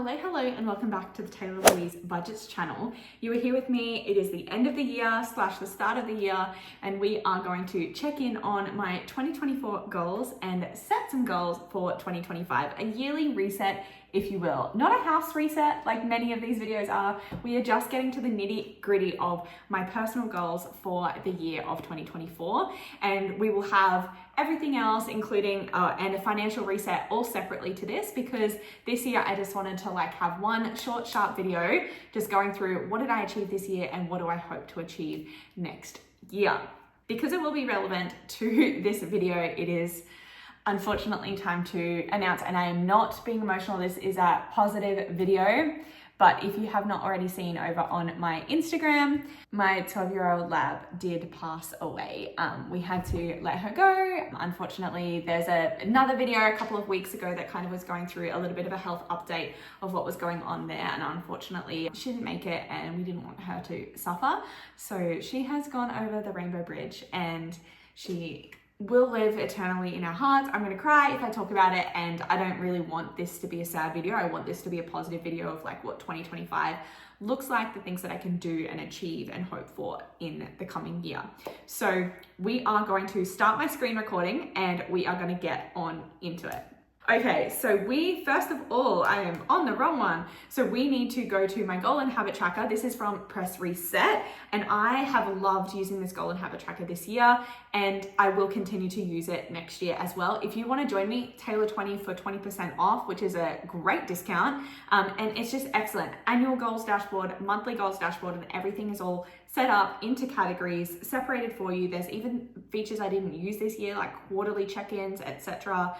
Hello, and welcome back to the Taylah Louise Budgets channel. You are here with me. It is the end of the year / the start of the year, and we are going to check in on my 2024 goals and set some goals for 2025. A yearly reset, if you will. Not a house reset like many of these videos are. We are just getting to the nitty gritty of my personal goals for the year of 2024, and we will have everything else, including and a financial reset, all separately to this, because this year I just wanted to have one short, sharp video just going through what did I achieve this year and what do I hope to achieve next year. Because it will be relevant to this video, it is unfortunately time to announce, and I am not being emotional, this is a positive video. But if you have not already seen over on my Instagram, my 12-year-old lab did pass away. We had to let her go. Unfortunately, there's another video a couple of weeks ago that kind of was going through a little bit of a health update of what was going on there. And unfortunately, she didn't make it and we didn't want her to suffer. So she has gone over the Rainbow Bridge and she will live eternally in our hearts. I'm gonna cry if I talk about it, and I don't really want this to be a sad video. I want this to be a positive video of what 2025 looks like, the things that I can do and achieve and hope for in the coming year. So we are going to start my screen recording and we are gonna get on into it. Okay, so first of all, I am on the wrong one. So we need to go to my goal and habit tracker. This is from Press Reset, and I have loved using this goal and habit tracker this year, and I will continue to use it next year as well. If you want to join me, Taylah 20 for 20% off, which is a great discount, and it's just excellent. Annual goals dashboard, monthly goals dashboard, and everything is all set up into categories, separated for you. There's even features I didn't use this year, like quarterly check-ins, etc.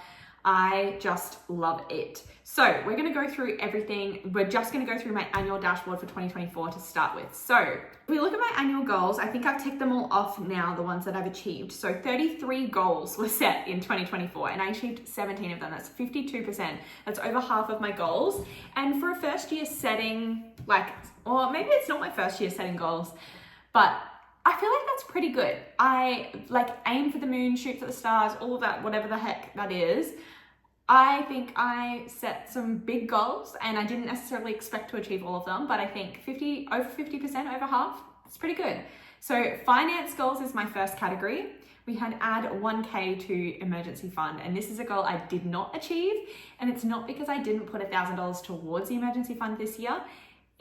I just love it. So we're gonna go through everything. We're just gonna go through my annual dashboard for 2024 to start with. So if we look at my annual goals, I think I've ticked them all off now, the ones that I've achieved. So 33 goals were set in 2024 and I achieved 17 of them. That's 52%. That's over half of my goals. And for a first year setting, or maybe it's not my first year setting goals, but I feel like that's pretty good. I aim for the moon, shoot for the stars, all of that, whatever the heck that is. I think I set some big goals and I didn't necessarily expect to achieve all of them, but I think over 50%, over half, it's pretty good. So finance goals is my first category. We had add 1K to emergency fund, and this is a goal I did not achieve, and it's not because I didn't put $1,000 towards the emergency fund this year.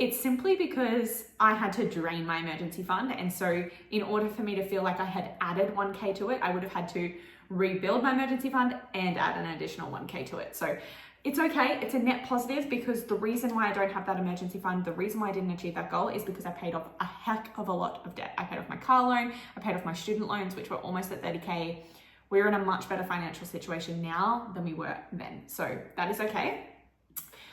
It's simply because I had to drain my emergency fund. And so in order for me to feel like I had added 1K to it, I would have had to rebuild my emergency fund and add an additional 1K to it. So it's okay. It's a net positive, because the reason why I don't have that emergency fund, the reason why I didn't achieve that goal is because I paid off a heck of a lot of debt. I paid off my car loan. I paid off my student loans, which were almost at 30K. We're in a much better financial situation now than we were then. So that is okay.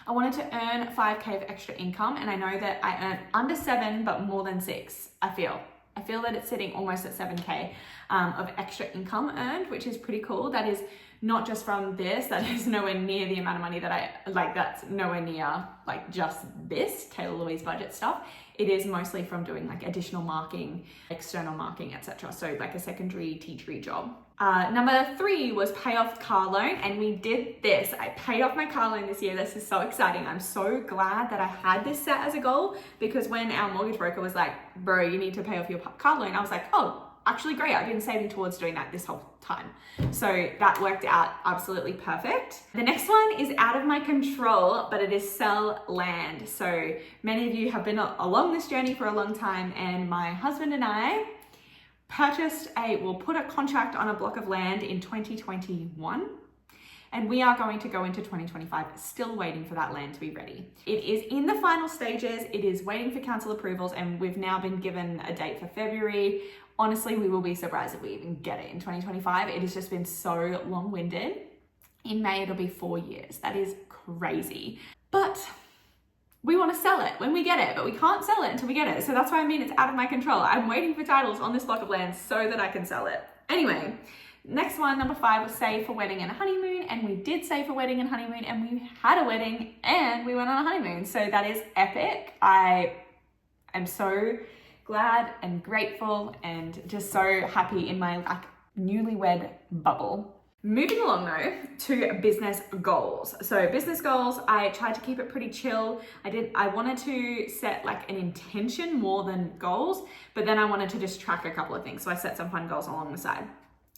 I wanted to earn 5K of extra income, and I know that I earn under 7, but more than 6, I feel that it's sitting almost at 7K of extra income earned, which is pretty cool. That is not just from this, that is nowhere near the amount of money that that's nowhere near just this Taylah Louise budget stuff. It is mostly from doing additional marketing, external marketing, etc. So a secondary teachery job. Number 3 was pay off car loan, and we did this. I paid off my car loan this year. This is so exciting. I'm so glad that I had this set as a goal, because when our mortgage broker was like, bro, you need to pay off your car loan, I was like, oh, actually great. I've been saving towards doing that this whole time. So that worked out absolutely perfect. The next one is out of my control, but it is sell land. So many of you have been along this journey for a long time, and my husband and I put a contract on a block of land in 2021, and we are going to go into 2025 still waiting for that land to be ready. It is in the final stages. It is waiting for council approvals, and we've now been given a date for February. Honestly, we will be surprised if we even get it in 2025. It has just been so long-winded. In May, it'll be 4 years. That is crazy. But we want to sell it when we get it, but we can't sell it until we get it. So that's why it's out of my control. I'm waiting for titles on this block of land so that I can sell it. Anyway, next one, number 5, was save for wedding and honeymoon. And we did save for wedding and honeymoon, and we had a wedding and we went on a honeymoon. So that is epic. I am so glad and grateful and just so happy in my newlywed bubble. Moving along though to business goals. So business goals, I tried to keep it pretty chill. I wanted to set like an intention more than goals, but then I wanted to just track a couple of things. So I set some fun goals along the side.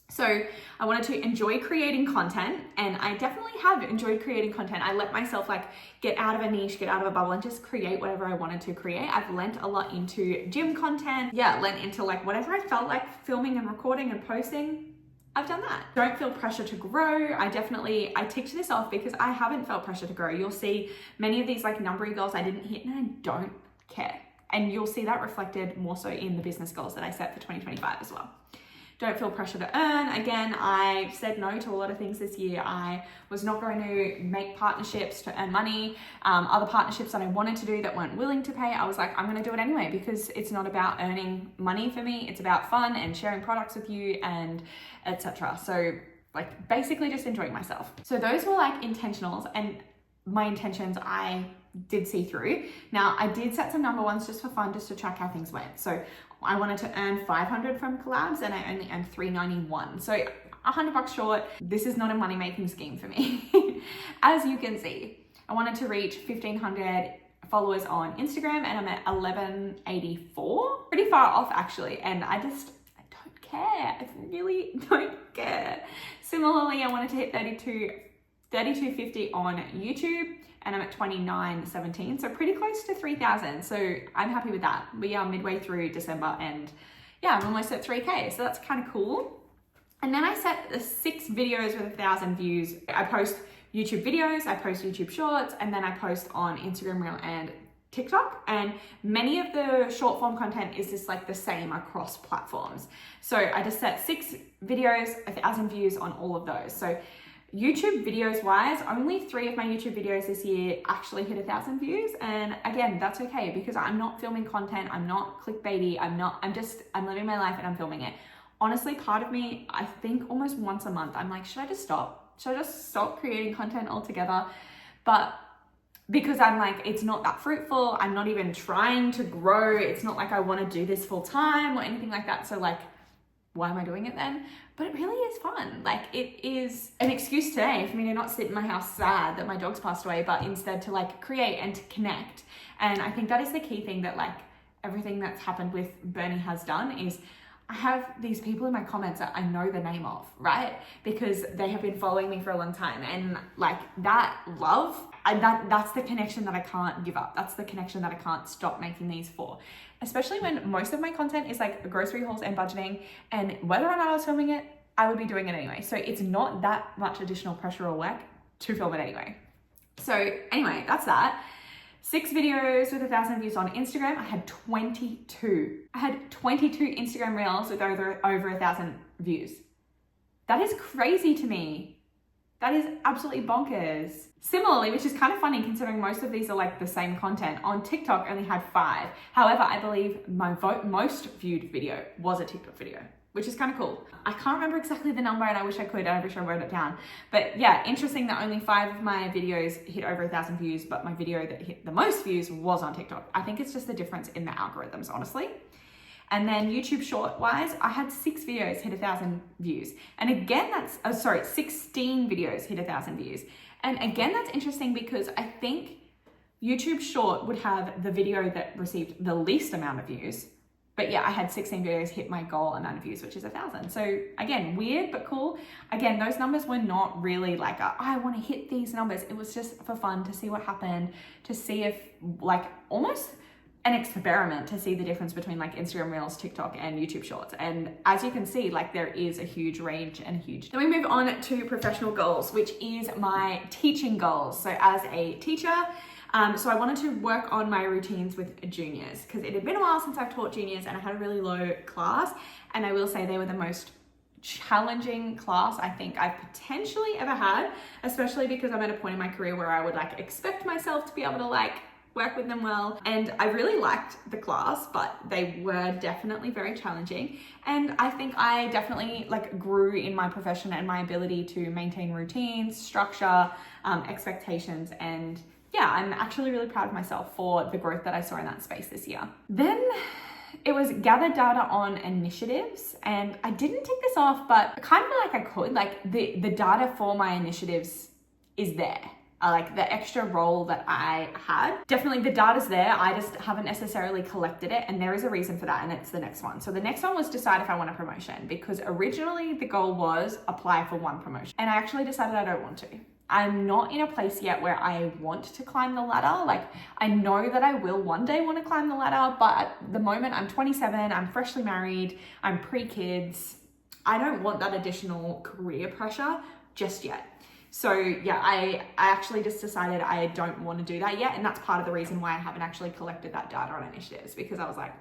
So I wanted to enjoy creating content, and I definitely have enjoyed creating content. I let myself like get out of a niche, get out of a bubble and just create whatever I wanted to create. I've lent a lot into gym content. Yeah, lent into like whatever I felt like filming and recording and posting. I've done that. Don't feel pressure to grow. I ticked this off because I haven't felt pressure to grow. You'll see many of these like numbery goals I didn't hit and I don't care. And you'll see that reflected more so in the business goals that I set for 2025 as well. Don't feel pressure to earn. Again, I said no to a lot of things this year. I was not going to make partnerships to earn money. Other partnerships that I wanted to do that weren't willing to pay, I was like, I'm going to do it anyway because it's not about earning money for me. It's about fun and sharing products with you and etc. So like basically just enjoying myself. So those were like intentionals, and my intentions I did see through. Now I did set some number ones just for fun, just to track how things went. So I wanted to earn 500 from collabs and I only earned 391. So $100 short. This is not a money-making scheme for me. As you can see, I wanted to reach 1,500 followers on Instagram and I'm at 1,184. Pretty far off actually. And I don't care. I really don't care. Similarly, I wanted to hit 3250 on YouTube and I'm at 2917. So pretty close to 3,000. So I'm happy with that. We are midway through December and yeah, I'm almost at 3K. So that's kind of cool. And then I set the 6 videos with 1,000 views. I post YouTube videos, I post YouTube shorts, and then I post on Instagram Reel and TikTok, and many of the short form content is just like the same across platforms. So I just set 6 videos, 1,000 views on all of those. So YouTube videos wise, only 3 of my YouTube videos this year actually hit 1,000 views. And again, that's okay because I'm not filming content. I'm not clickbaity. I'm living my life and I'm filming it. Honestly, part of me, I think almost once a month, I'm like, should I just stop? Should I just stop creating content altogether? But because I'm like, it's not that fruitful. I'm not even trying to grow. It's not like I want to do this full time or anything like that. So like, why am I doing it then? But it really is fun. Like it is an excuse today for me to not sit in my house sad that my dog's passed away, but instead to like create and to connect. And I think that is the key thing that like everything that's happened with Bernie has done is I have these people in my comments that I know the name of, right? Because they have been following me for a long time. And like that love, that's the connection that I can't give up. That's the connection that I can't stop making these for. Especially when most of my content is like grocery hauls and budgeting. And whether or not I was filming it, I would be doing it anyway. So it's not that much additional pressure or work to film it anyway. So anyway, that's that. 6 videos with 1,000 views on Instagram. I had 22. I had 22 Instagram Reels with over 1,000 views. That is crazy to me. That is absolutely bonkers. Similarly, which is kind of funny considering most of these are like the same content, on TikTok only had 5. However, I believe my most viewed video was a TikTok video, which is kind of cool. I can't remember exactly the number and I wish I could, and I wish I wrote it down. But yeah, interesting that only 5 of my videos hit over 1,000 views, but my video that hit the most views was on TikTok. I think it's just the difference in the algorithms, honestly. And then YouTube short wise, I had 6 videos hit 1,000 views. And again, 16 videos hit 1,000 views. And again, that's interesting because I think YouTube short would have the video that received the least amount of views. But yeah, I had 16 videos hit my goal amount of views, which is 1,000. So again, weird, but cool. Again, those numbers were not really like, I want to hit these numbers. It was just for fun to see what happened, to see if like almost an experiment to see the difference between like Instagram Reels, TikTok, and YouTube Shorts. And as you can see, like there is a huge range and huge. Then we move on to professional goals, which is my teaching goals. So as a teacher, so I wanted to work on my routines with juniors because it had been a while since I've taught juniors and I had a really low class. And I will say they were the most challenging class I think I've potentially ever had, especially because I'm at a point in my career where I would like expect myself to be able to like work with them well. And I really liked the class, but they were definitely very challenging. And I think I definitely like grew in my profession and my ability to maintain routines, structure, expectations, and yeah, I'm actually really proud of myself for the growth that I saw in that space this year. Then It was gather data on initiatives, and I didn't tick this off, but I kind of feel like I could. Like the data for my initiatives is there. Like the extra role that I had. Definitely the data's there. I just haven't necessarily collected it, and there is a reason for that, and it's the next one. So the next one was decide if I want a promotion, because originally the goal was apply for one promotion, and I actually decided I don't want to. I'm not in a place yet where I want to climb the ladder. Like I know that I will one day want to climb the ladder, but at the moment I'm 27, I'm freshly married, I'm pre-kids. I don't want that additional career pressure just yet. So yeah, I actually just decided I don't want to do that yet. And that's part of the reason why I haven't actually collected that data on initiatives, because I was like,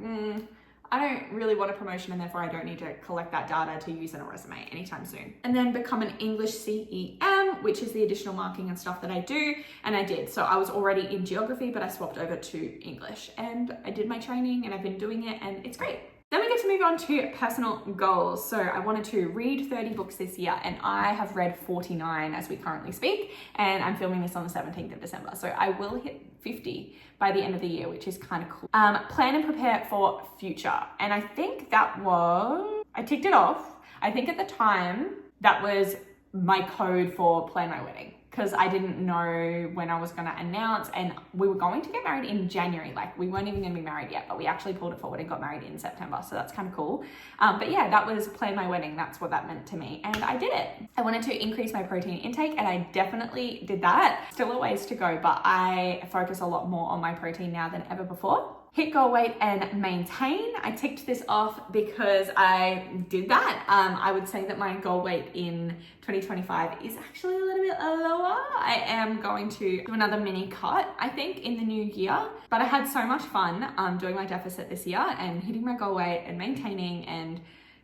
I don't really want a promotion, and therefore I don't need to collect that data to use in a resume anytime soon. And then become an English CEM, which is the additional marking and stuff that I do. And I did. So I was already in geography, but I swapped over to English, and I did my training and I've been doing it, and it's great. Then we get to move on to personal goals. So I wanted to read 30 books this year, and I have read 49 as we currently speak, and I'm filming this on the 17th of December. So I will hit 50 by the end of the year, which is kind of cool. Plan and prepare for future. And I think that was, I ticked it off. I think at the time that was my code for plan my wedding, because I didn't know when I was going to announce, and we were going to get married in January. Like we weren't even going to be married yet, but we actually pulled it forward and got married in September. So that's kind of cool. But yeah, that was plan my wedding. That's what that meant to me. And I did it. I wanted to increase my protein intake, and I definitely did that. Still a ways to go, but I focus a lot more on my protein now than ever before. Hit goal weight and maintain. I ticked this off because I did that. I would say that my goal weight in 2025 is actually a little bit lower. I am going to do another mini cut, I think, in the new year. But I had so much fun doing my deficit this year and hitting my goal weight and maintaining, and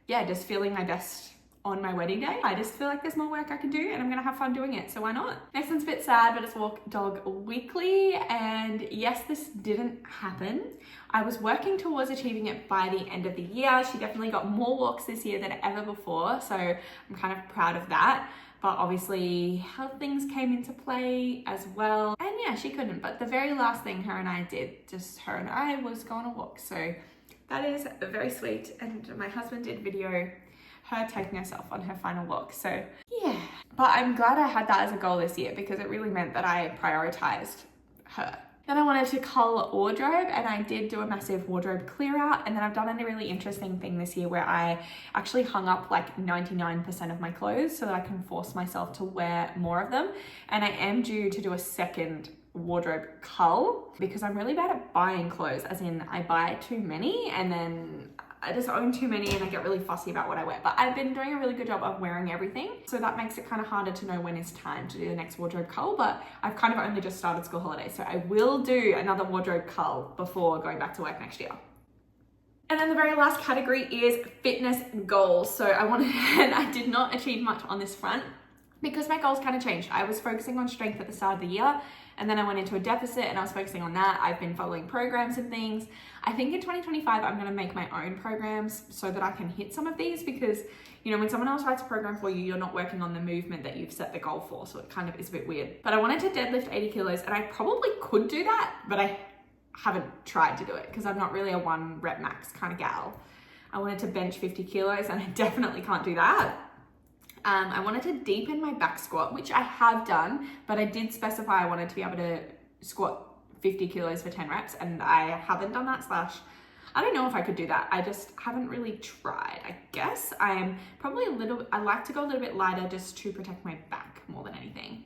yeah, just feeling my best on my wedding day. I just feel like there's more work I can do, and I'm gonna have fun doing it, so why not? Next one's a bit sad, but it's walk dog weekly, and yes, this didn't happen. I was working towards achieving it by the end of the year. She definitely got more walks this year than ever before, so I'm kind of proud of that. But obviously health things came into play as well, and yeah, she couldn't. But the very last thing her and I did, just her and I, was go on a walk. So that is very sweet, and my husband did video her taking herself on her final walk. So yeah, but I'm glad I had that as a goal this year, because it really meant that I prioritized her. Then I wanted to cull wardrobe, and I did do a massive wardrobe clear out. And then I've done a really interesting thing this year where I actually hung up like 99% of my clothes so that I can force myself to wear more of them. And I am due to do a second wardrobe cull, because I'm really bad at buying clothes, as in I buy too many and then I just own too many and I get really fussy about what I wear. But I've been doing a really good job of wearing everything, so that makes it kind of harder to know when it's time to do the next wardrobe cull. But I've kind of only just started school holidays, so I will do another wardrobe cull before going back to work next year. And then the very last category is fitness goals. So I did not achieve much on this front because my goals kind of changed. I was focusing on strength at the start of the year, and then I went into a deficit and I was focusing on that. I've been following programs and things. I think in 2025, I'm gonna make my own programs so that I can hit some of these, because, you know, when someone else writes a program for you, you're not working on the movement that you've set the goal for. So it kind of is a bit weird. But I wanted to deadlift 80 kilos, and I probably could do that, but I haven't tried to do it because I'm not really a 1 rep max kind of gal. I wanted to bench 50 kilos and I definitely can't do that. I wanted to deepen my back squat, which I have done, but I did specify I wanted to be able to squat 50 kilos for 10 reps, and I haven't done that. I don't know if I could do that. I just haven't really tried. I guess I like to go a little bit lighter just to protect my back more than anything.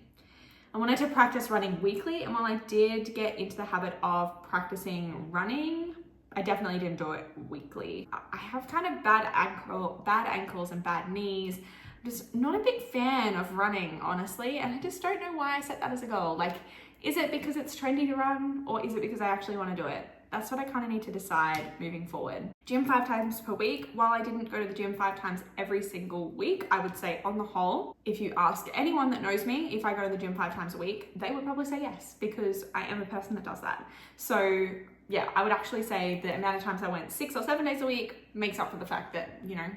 I wanted to practice running weekly, and while I did get into the habit of practicing running, I definitely didn't do it weekly. I have kind of bad ankles and bad knees. Just not a big fan of running, honestly, and I just don't know why I set that as a goal. Like, is it because it's trendy to run, or is it because I actually want to do it? That's what I kind of need to decide moving forward. Gym 5 times per week. While I didn't go to the gym 5 times every single week, I would say on the whole, if you ask anyone that knows me if I go to the gym 5 times a week, they would probably say yes, because I am a person that does that. So yeah, I would actually say the amount of times I went 6 or 7 days a week makes up for the fact that, you know,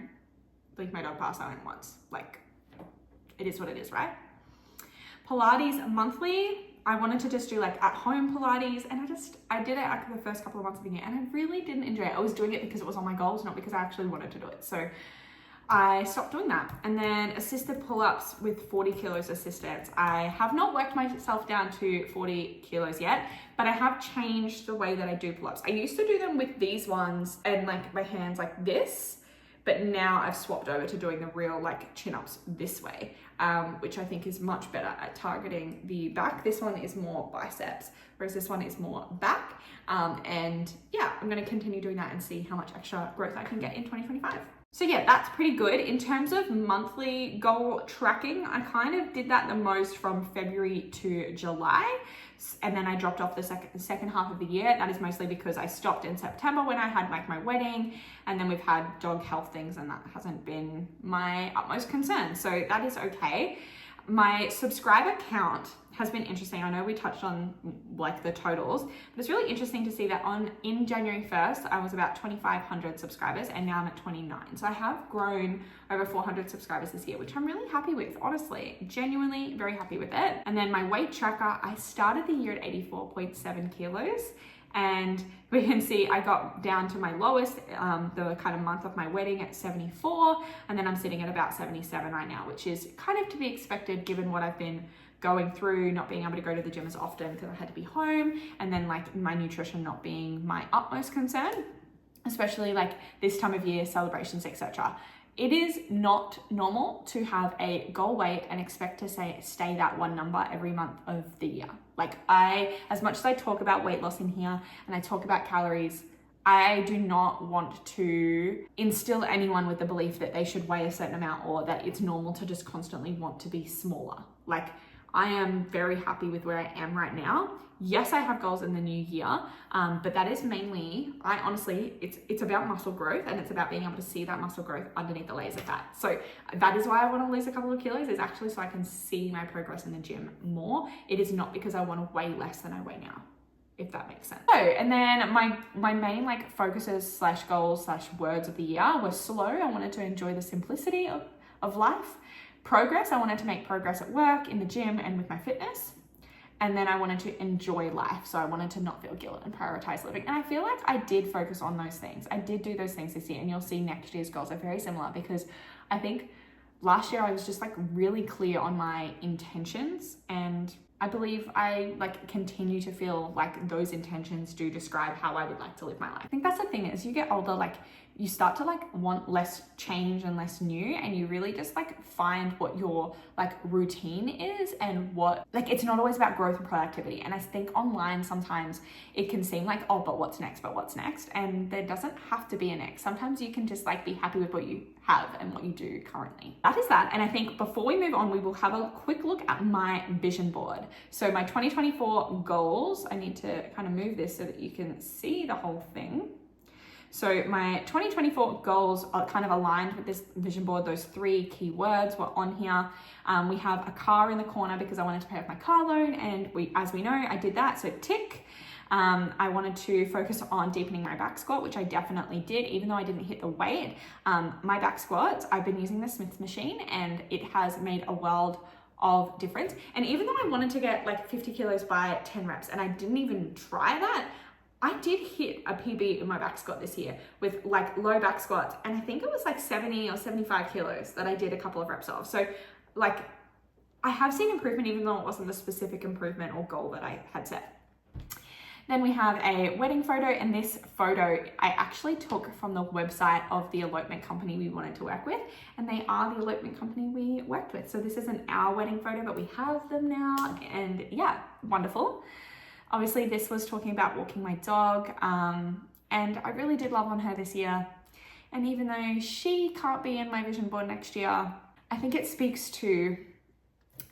leave my dog pass, I went once. Like, it is what it is, right? Pilates monthly. I wanted to just do like at home Pilates, and I did it like the first couple of months of the year, and I really didn't enjoy it. I was doing it because it was on my goals, not because I actually wanted to do it. So I stopped doing that. And then assisted pull-ups with 40 kilos assistance. I have not worked myself down to 40 kilos yet, but I have changed the way that I do pull-ups. I used to do them with these ones and like my hands like this, but now I've swapped over to doing the real like chin-ups this way, which I think is much better at targeting the back. This one is more biceps, whereas this one is more back. And yeah, I'm gonna continue doing that and see how much extra growth I can get in 2025. So yeah, that's pretty good. In terms of monthly goal tracking, I kind of did that the most from February to July. And then I dropped off the second half of the year. That is mostly because I stopped in September when I had like my wedding, and then we've had dog health things, and that hasn't been my utmost concern. So that is okay. My subscriber count has been interesting. I know we touched on like the totals, but it's really interesting to see that in January 1st, I was about 2,500 subscribers, and now I'm at 29. So I have grown over 400 subscribers this year, which I'm really happy with, honestly, genuinely very happy with it. And then my weight tracker, I started the year at 84.7 kilos. And we can see I got down to my lowest, the kind of month of my wedding at 74. And then I'm sitting at about 77 right now, which is kind of to be expected given what I've been going through, not being able to go to the gym as often because I had to be home. And then like my nutrition not being my utmost concern, especially like this time of year, celebrations, etc. It is not normal to have a goal weight and expect to stay that one number every month of the year. Like as much as I talk about weight loss in here and I talk about calories, I do not want to instill anyone with the belief that they should weigh a certain amount or that it's normal to just constantly want to be smaller. Like I am very happy with where I am right now. Yes, I have goals in the new year, but that is mainly, it's about muscle growth, and it's about being able to see that muscle growth underneath the layers of fat. So that is why I want to lose a couple of kilos, is actually so I can see my progress in the gym more. It is not because I want to weigh less than I weigh now, if that makes sense. So, and then my main like focuses / goals / words of the year were slow. I wanted to enjoy the simplicity of life. Progress, I wanted to make progress at work, in the gym, and with my fitness. And then I wanted to enjoy life. So I wanted to not feel guilt and prioritize living. And I feel like I did focus on those things. I did do those things this year, and you'll see next year's goals are very similar, because I think last year I was just like really clear on my intentions, and I believe I like continue to feel like those intentions do describe how I would like to live my life. I think that's the thing, as you get older, like you start to like want less change and less new, and you really just like find what your like routine is, and what like it's not always about growth and productivity. And I think online sometimes it can seem like, oh, but what's next, and there doesn't have to be a next. Sometimes you can just like be happy with what you have and what you do currently. That is that. And I think before we move on, we will have a quick look at my vision board. So my 2024 goals, I need to kind of move this so that you can see the whole thing. So my 2024 goals are kind of aligned with this vision board. Those 3 key words were on here. We have a car in the corner because I wanted to pay off my car loan, and as we know, I did that, so tick. I wanted to focus on deepening my back squat, which I definitely did, even though I didn't hit the weight. My back squats, I've been using the Smith's machine, and it has made a world of difference. And even though I wanted to get like 50 kilos by 10 reps, and I didn't even try that, I did hit a PB in my back squat this year with like low back squats, and I think it was like 70 or 75 kilos that I did a couple of reps of. So like I have seen improvement, even though it wasn't the specific improvement or goal that I had set. Then we have a wedding photo, and this photo I actually took from the website of the elopement company we wanted to work with, and they are the elopement company we worked with. So this isn't our wedding photo, but we have them now, and yeah, wonderful. Obviously this was talking about walking my dog, and I really did love on her this year. And even though she can't be in my vision board next year, I think it speaks to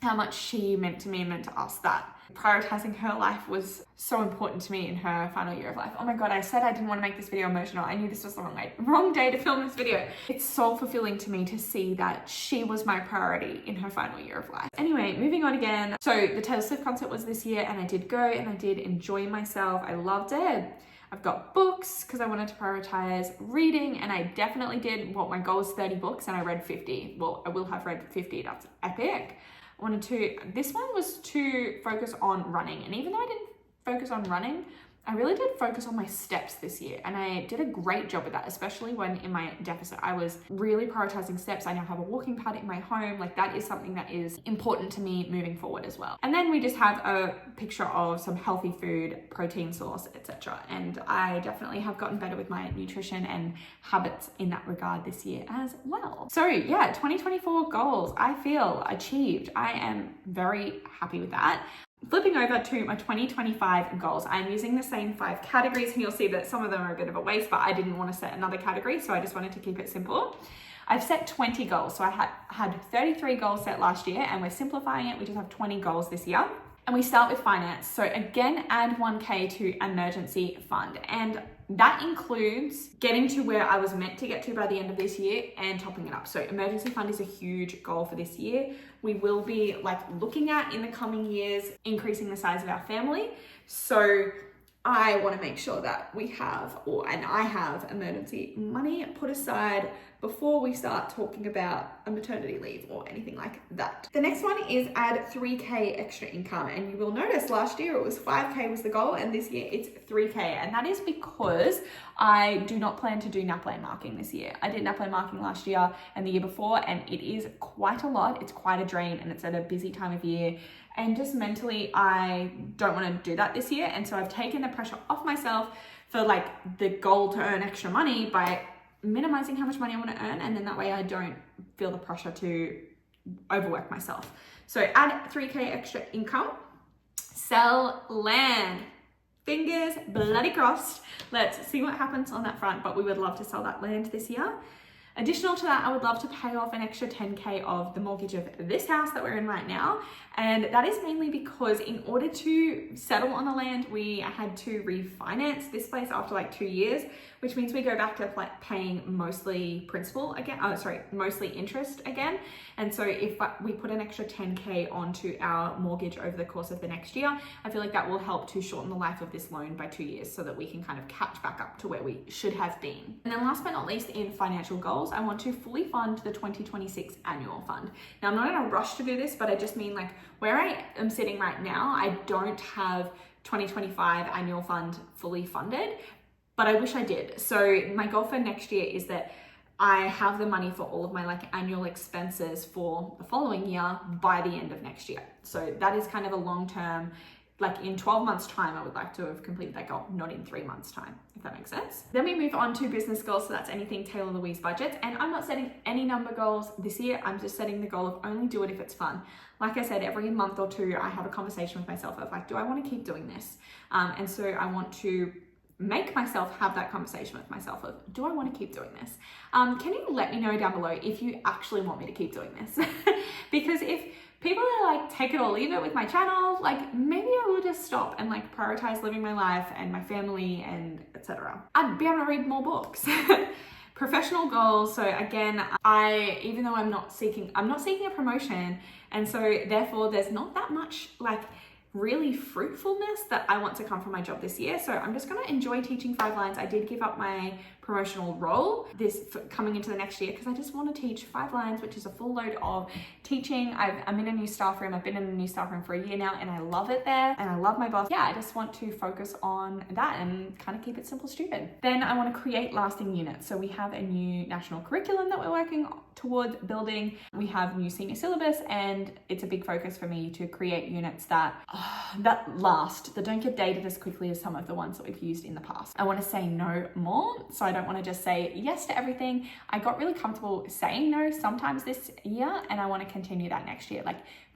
how much she meant to me and meant to us, that prioritizing her life was so important to me in her final year of life. Oh my God, I said I didn't want to make this video emotional. I knew this was the wrong day to film this video. It's so fulfilling to me to see that she was my priority in her final year of life. Anyway, moving on again. So the Taylor Swift concert was this year, and I did go, and I did enjoy myself. I loved it. I've got books because I wanted to prioritize reading, and I definitely did. What my goal is 30 books and I read 50. Well, I will have read 50. That's epic. This one was to focus on running. And even though I didn't focus on running, I really did focus on my steps this year, and I did a great job with that, especially when in my deficit, I was really prioritizing steps. I now have a walking pad in my home. Like, that is something that is important to me moving forward as well. And then we just have a picture of some healthy food, protein source, etc. And I definitely have gotten better with my nutrition and habits in that regard this year as well. So yeah, 2024 goals, I feel achieved. I am very happy with that. Flipping over to my 2025 goals, I'm using the same 5 categories, and you'll see that some of them are a bit of a waste, but I didn't want to set another category, so I just wanted to keep it simple. I've set 20 goals. So I had 33 goals set last year, and we're simplifying it. We just have 20 goals this year. And we start with finance. So again, add 1K to emergency fund. And that includes getting to where I was meant to get to by the end of this year and topping it up. So emergency fund is a huge goal for this year. We will be looking at in the coming years, increasing the size of our family. So I want to make sure that we have, I have emergency money put aside before we start talking about a maternity leave or anything like that. The next one is add 3K extra income. And you will notice last year it was 5K was the goal, and this year it's 3K. And that is because I do not plan to do NAPLAN marking this year. I did NAPLAN marking last year and the year before, and it is quite a lot. It's quite a drain, and it's at a busy time of year. And just mentally, I don't want to do that this year. And so I've taken the pressure off myself for the goal to earn extra money by minimizing how much money I want to earn. And then that way I don't feel the pressure to overwork myself. So add 3K extra income, sell land. Fingers bloody crossed. Let's see what happens on that front. But we would love to sell that land this year. Additional to that, I would love to pay off an extra 10K of the mortgage of this house that we're in right now. And that is mainly because in order to settle on the land, we had to refinance this place after 2 years, which means we go back to paying mostly principal again, mostly interest again. And so if we put an extra 10K onto our mortgage over the course of the next year, I feel like that will help to shorten the life of this loan by 2 years so that we can kind of catch back up to where we should have been. And then last but not least, in financial goals, I want to fully fund the 2026 annual fund. Now, I'm not in a rush to do this, but I just mean where I am sitting right now, I don't have 2025 annual fund fully funded, but I wish I did. So my goal for next year is that I have the money for all of my annual expenses for the following year by the end of next year. So that is kind of a long-term, in 12 months time, I would like to have completed that goal, not in 3 months time, if that makes sense. Then we move on to business goals. So that's anything Taylah Louise budgets. And I'm not setting any number goals this year. I'm just setting the goal of only do it if it's fun. Like I said, every month or two, I have a conversation with myself of do I want to keep doing this? And so I want to make myself have that conversation with myself of, do I want to keep doing this? Can you let me know down below if you actually want me to keep doing this? Because if people are take it or leave it with my channel, maybe I will just stop and prioritize living my life and my family and etc. I'd be able to read more books. Professional goals. So again, even though I'm not seeking a promotion, and so therefore there's not that much really fruitfulness that I want to come from my job this year. So I'm just going to enjoy teaching 5 lines. I did give up my promotional role coming into the next year because I just want to teach 5 lines, which is a full load of teaching. I'm in a new staff room. I've been in a new staff room for a year now, and I love it there, and I love my boss. Yeah, I just want to focus on that and kind of keep it simple, stupid. Then I want to create lasting units. So we have a new national curriculum that we're working towards building. We have new senior syllabus, and it's a big focus for me to create units that last, that don't get dated as quickly as some of the ones that we've used in the past. I want to say no more. So I don't want to just say yes to everything. I got really comfortable saying no sometimes this year, and I want to continue that next year.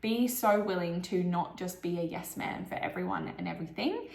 Be so willing to not just be a yes man for everyone and everything,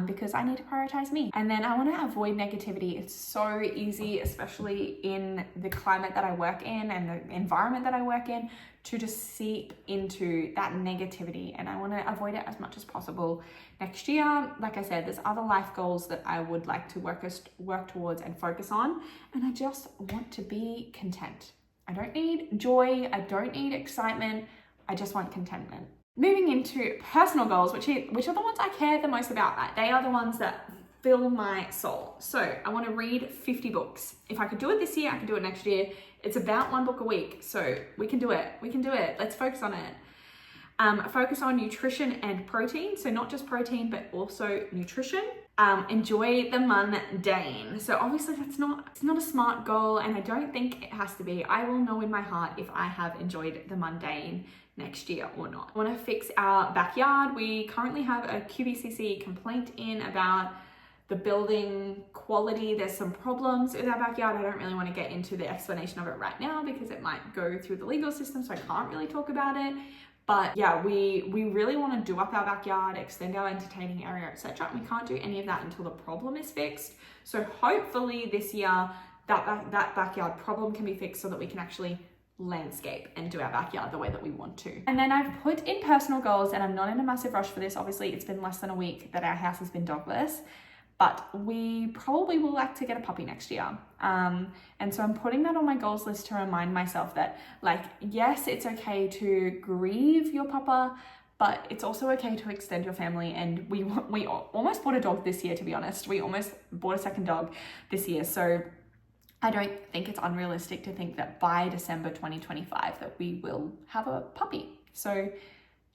because I need to prioritize me. And then I want to avoid negativity. It's so easy, especially in the climate that I work in and the environment that I work in, to just seep into that negativity, and I want to avoid it as much as possible next year. Like I said, there's other life goals that I would like to work towards and focus on, and I just want to be content. I don't need joy, I don't need excitement, I just want contentment. Moving into personal goals, which are the ones I care the most about. They are the ones that fill my soul. So I want to read 50 books. If I could do it this year, I can do it next year. It's about 1 book a week. So we can do it. We can do it. Let's focus on it. Focus on nutrition and protein. So not just protein, but also nutrition. Enjoy the mundane. So obviously it's not a smart goal, and I don't think it has to be. I will know in my heart if I have enjoyed the mundane next year or not. I want to fix our backyard. We currently have a QBCC complaint in about the building quality. There's some problems with our backyard. I don't really want to get into the explanation of it right now because it might go through the legal system, so I can't really talk about it. But yeah, we really want to do up our backyard, extend our entertaining area, etc. We can't do any of that until the problem is fixed. So hopefully this year that backyard problem can be fixed so that we can actually landscape and do our backyard the way that we want to. And then I've put in personal goals, and I'm not in a massive rush for this. Obviously, it's been less than a week that our house has been dogless, but we probably will like to get a puppy next year. And so I'm putting that on my goals list to remind myself that, like, yes, it's okay to grieve your papa, but it's also okay to extend your family. And we almost bought a dog this year, to be honest. We almost bought a second dog this year. So I don't think it's unrealistic to think that by December 2025 that we will have a puppy. So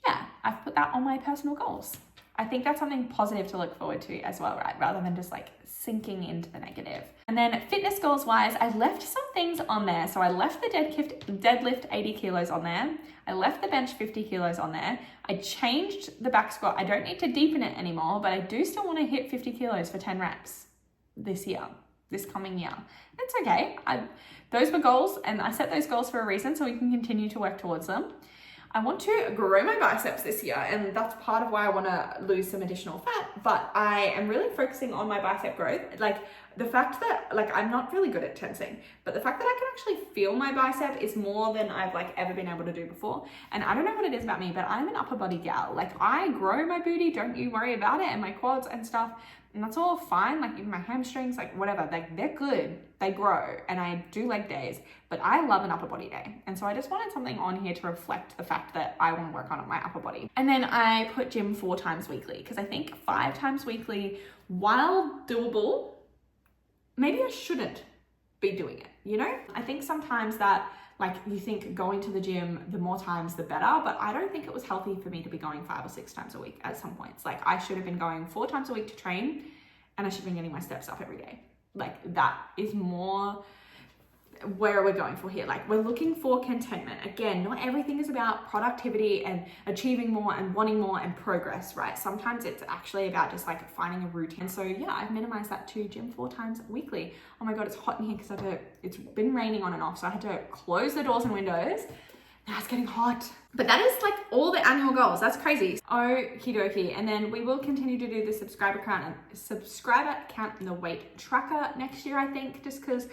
yeah, I've put that on my personal goals. I think that's something positive to look forward to as well, right? Rather than just like sinking into the negative. And then fitness goals wise, I left some things on there. So I left the deadlift 80 kilos on there. I left the bench 50 kilos on there. I changed the back squat. I don't need to deepen it anymore, but I do still want to hit 50 kilos for 10 reps this coming year. It's okay. Those were goals, and I set those goals for a reason, so we can continue to work towards them. I want to grow my biceps this year, and that's part of why I want to lose some additional fat, but I am really focusing on my bicep growth. Like the fact that, like, I'm not really good at tensing, but the fact that I can actually feel my bicep is more than I've like ever been able to do before. And I don't know what it is about me, but I'm an upper body gal. Like I grow my booty, don't you worry about it, and my quads and stuff. And that's all fine, like even my hamstrings, like whatever, like they're good, they grow, and I do leg days, but I love an upper body day. And so I just wanted something on here to reflect the fact that I want to work on my upper body. And then I put gym 4 times weekly, because I think 5 times weekly, while doable, maybe I shouldn't be doing it, you know? I think sometimes that, like, you think going to the gym, the more times the better, but I don't think it was healthy for me to be going 5 or 6 times a week at some points. Like I should have been going 4 times a week to train, and I should have been getting my steps up every day. Like that is more where we're going for here. Like we're looking for contentment. Again, not everything is about productivity and achieving more and wanting more and progress, right? Sometimes it's actually about just like finding a routine. So yeah, I've minimized that to gym 4 times weekly. Oh my God, it's hot in here because it's been raining on and off. So I had to close the doors and windows. Now it's getting hot. But that is like all the annual goals. That's crazy. Okie dokie. And then we will continue to do the subscriber count and the weight tracker next year, I think, just because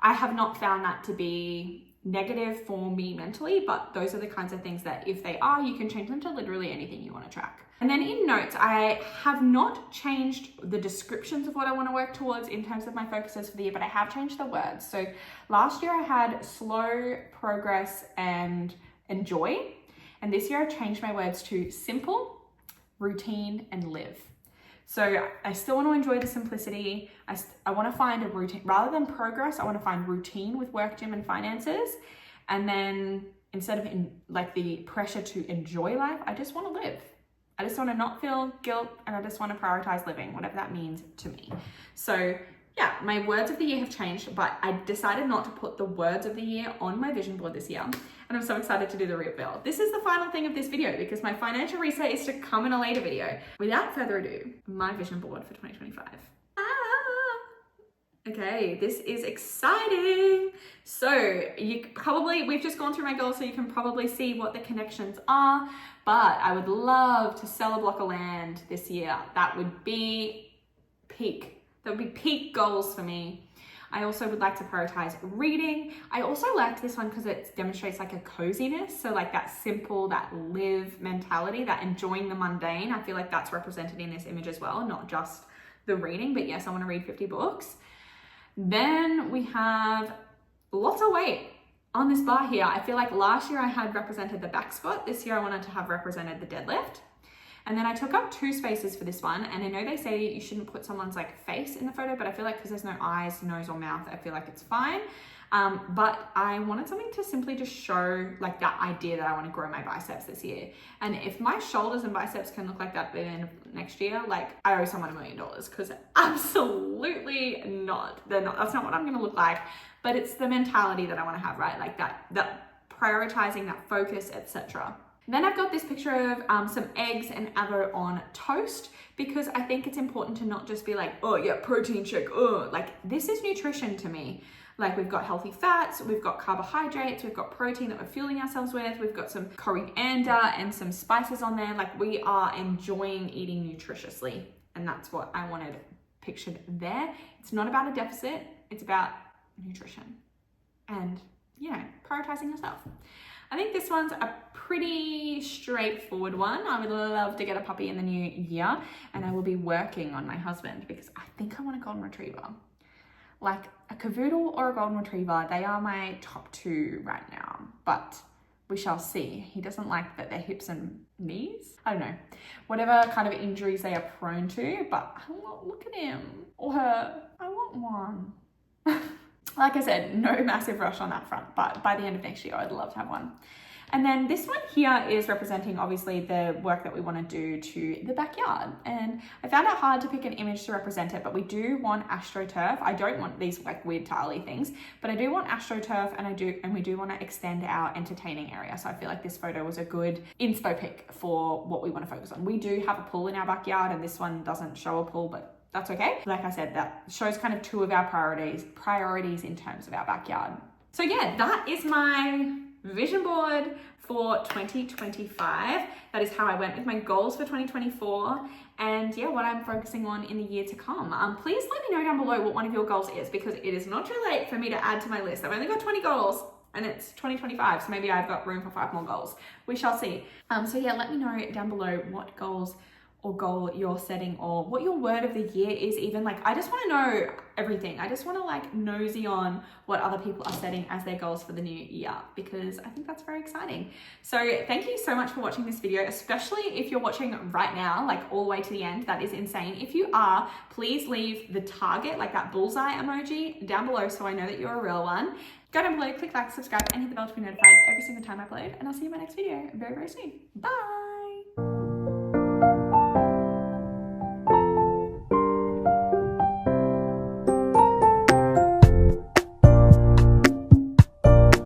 I have not found that to be negative for me mentally, but those are the kinds of things that if they are, you can change them to literally anything you want to track. And then in notes, I have not changed the descriptions of what I want to work towards in terms of my focuses for the year, but I have changed the words. So last year I had slow, progress, and enjoy. And this year I changed my words to simple, routine, and live. So I still want to enjoy the simplicity. I want to find a routine. Rather than progress, I want to find routine with work, gym, and finances. And then instead of like the pressure to enjoy life, I just want to live. I just want to not feel guilt, and I just want to prioritize living, whatever that means to me. So yeah, my words of the year have changed, but I decided not to put the words of the year on my vision board this year. And I'm so excited to do the reveal. This is the final thing of this video because my financial reset is to come in a later video. Without further ado, my vision board for 2025. Okay, this is exciting. So we've just gone through my goals, so you can probably see what the connections are, but I would love to sell a block of land this year. That would be peak. That would be peak goals for me. I also would like to prioritize reading. I also liked this one because it demonstrates like a coziness. So like that simple, that live mentality, that enjoying the mundane. I feel like that's represented in this image as well, not just the reading, but yes, I want to read 50 books. Then we have lots of weight on this bar here. I feel like last year I had represented the back squat. This year I wanted to have represented the deadlift. And then I took up 2 spaces for this one. And I know they say you shouldn't put someone's like face in the photo, but I feel like because there's no eyes, nose or mouth, I feel like it's fine. But I wanted something to simply just show like that idea that I want to grow my biceps this year. And if my shoulders and biceps can look like that by the end of next year, like I owe someone $1 million, because absolutely not. They're not. That's not what I'm going to look like. But it's the mentality that I want to have, right? Like that prioritizing, that focus, etc. Then I've got this picture of some eggs and avo on toast, because I think it's important to not just be like, oh yeah, protein shake, oh, like this is nutrition to me. Like we've got healthy fats, we've got carbohydrates, we've got protein that we're fueling ourselves with, we've got some coriander and some spices on there. Like we are enjoying eating nutritiously. And that's what I wanted pictured there. It's not about a deficit, it's about nutrition and, you know, prioritizing yourself. I think this one's a pretty straightforward one. I would love to get a puppy in the new year, and I will be working on my husband because I think I want a golden retriever. Like a cavoodle or a golden retriever, they are my top 2 right now, but we shall see. He doesn't like that their hips and knees, I don't know, whatever kind of injuries they are prone to, but look at him or her. I want one. Like I said, no massive rush on that front, but by the end of next year, I'd love to have one. And then this one here is representing obviously the work that we want to do to the backyard. And I found it hard to pick an image to represent it, but we do want AstroTurf. I don't want these like weird tile-y things, but I do want AstroTurf, and we do want to extend our entertaining area. So I feel like this photo was a good inspo pick for what we want to focus on. We do have a pool in our backyard, and this one doesn't show a pool, but that's okay. Like I said, that shows kind of 2 of our priorities in terms of our backyard. So yeah, that is my vision board for 2025. That is how I went with my goals for 2024, and yeah, what I'm focusing on in the year to come. Please let me know down below what one of your goals is, because it is not too late for me to add to my list. I've only got 20 goals and it's 2025, so maybe I've got room for 5 more goals. We shall see. So yeah, let me know down below what goals or goal you're setting, or what your word of the year is even. Like, I just want to know everything. I just want to like nosy on what other people are setting as their goals for the new year, because I think that's very exciting. So thank you so much for watching this video, especially if you're watching right now, like all the way to the end. That is insane. If you are, please leave the target, like that bullseye emoji down below, so I know that you're a real one. Go down below, click like, subscribe, and hit the bell to be notified every single time I upload, and I'll see you in my next video very, very soon. Bye.